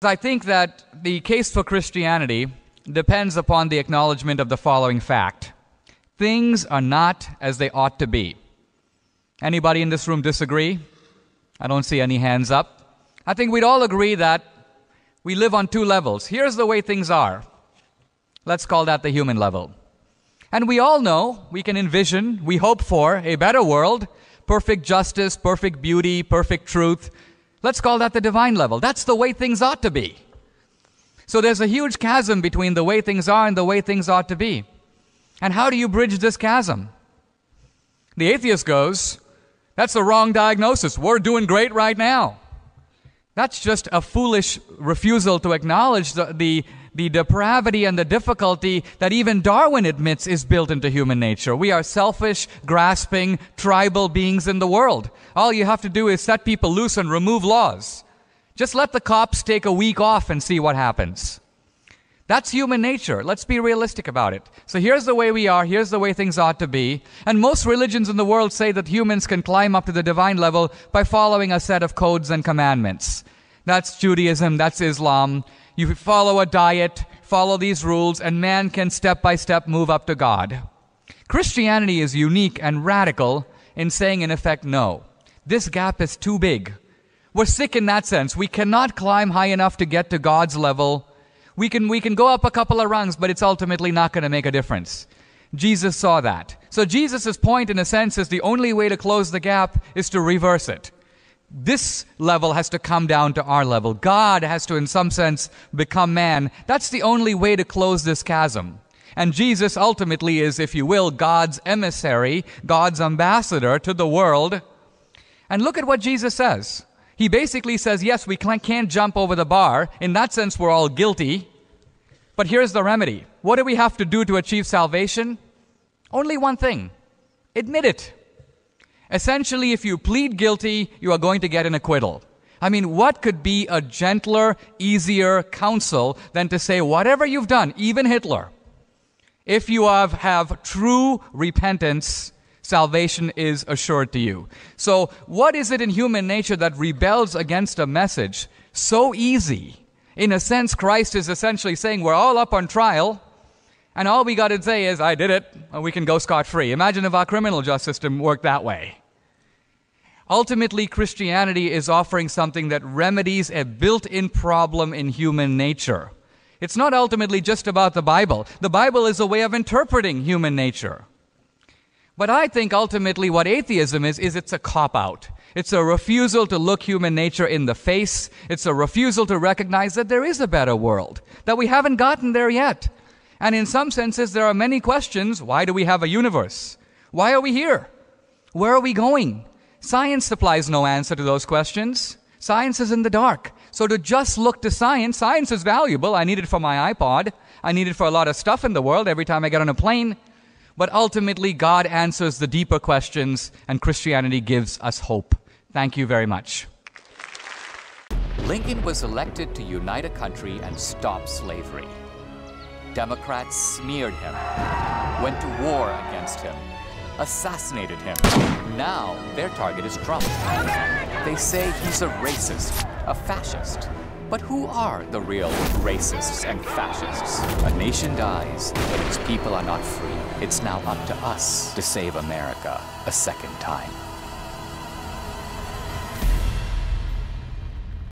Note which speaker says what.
Speaker 1: I think that the case for Christianity depends upon the acknowledgement of the following fact. Things are not as they ought to be. Anybody in this room disagree? I don't see any hands up. I think we'd all agree that we live on two levels. Here's the way things are. Let's call that the human level. And we all know, we can envision, we hope for a better world, perfect justice, perfect beauty, perfect truth. Let's call that the divine level. That's the way things ought to be. So there's a huge chasm between the way things are and the way things ought to be. And how do you bridge this chasm? The atheist goes, that's the wrong diagnosis. We're doing great right now. That's just a foolish refusal to acknowledge the depravity and the difficulty that even Darwin admits is built into human nature. We are selfish, grasping, tribal beings in the world. All you have to do is set people loose and remove laws. Just let the cops take a week off and see what happens. That's human nature. Let's be realistic about it. So here's the way we are. Here's the way things ought to be. And most religions in the world say that humans can climb up to the divine level by following a set of codes and commandments. That's Judaism. That's Islam. You follow a diet, follow these rules, and man can step by step move up to God. Christianity is unique and radical in saying, in effect, no. This gap is too big. We're sick in that sense. We cannot climb high enough to get to God's level. We can go up a couple of rungs, but it's ultimately not going to make a difference. Jesus saw that. So Jesus' point, in a sense, is the only way to close the gap is to reverse it. This level has to come down to our level. God has to, in some sense, become man. That's the only way to close this chasm. And Jesus ultimately is, if you will, God's emissary, God's ambassador to the world. And look at what Jesus says. He basically says, yes, we can't jump over the bar. In that sense, we're all guilty. But here's the remedy. What do we have to do to achieve salvation? Only one thing. Admit it. Essentially, if you plead guilty, you are going to get an acquittal. I mean, what could be a gentler, easier counsel than to say, whatever you've done, even Hitler, if you have true repentance, salvation is assured to you. So what is it in human nature that rebels against a message so easy? In a sense, Christ is essentially saying we're all up on trial, and all we got to say is, I did it, and we can go scot-free. Imagine if our criminal justice system worked that way. Ultimately, Christianity is offering something that remedies a built-in problem in human nature. It's not ultimately just about the Bible. The Bible is a way of interpreting human nature. But I think ultimately what atheism is it's a cop-out. It's a refusal to look human nature in the face. It's a refusal to recognize that there is a better world, that we haven't gotten there yet. And in some senses, there are many questions. Why do we have a universe? Why are we here? Where are we going? Science supplies no answer to those questions. Science is in the dark. So to just look to science is valuable. I need it for my iPod. I need it for a lot of stuff in the world every time I get on a plane. But ultimately, God answers the deeper questions, and Christianity gives us hope. Thank you very much.
Speaker 2: Lincoln was elected to unite a country and stop slavery. Democrats smeared him, went to war against him, assassinated him. Now their target is Trump. They say he's a racist, a fascist. But who are the real racists and fascists? A nation dies, but its people are not free. It's now up to us to save America a second time.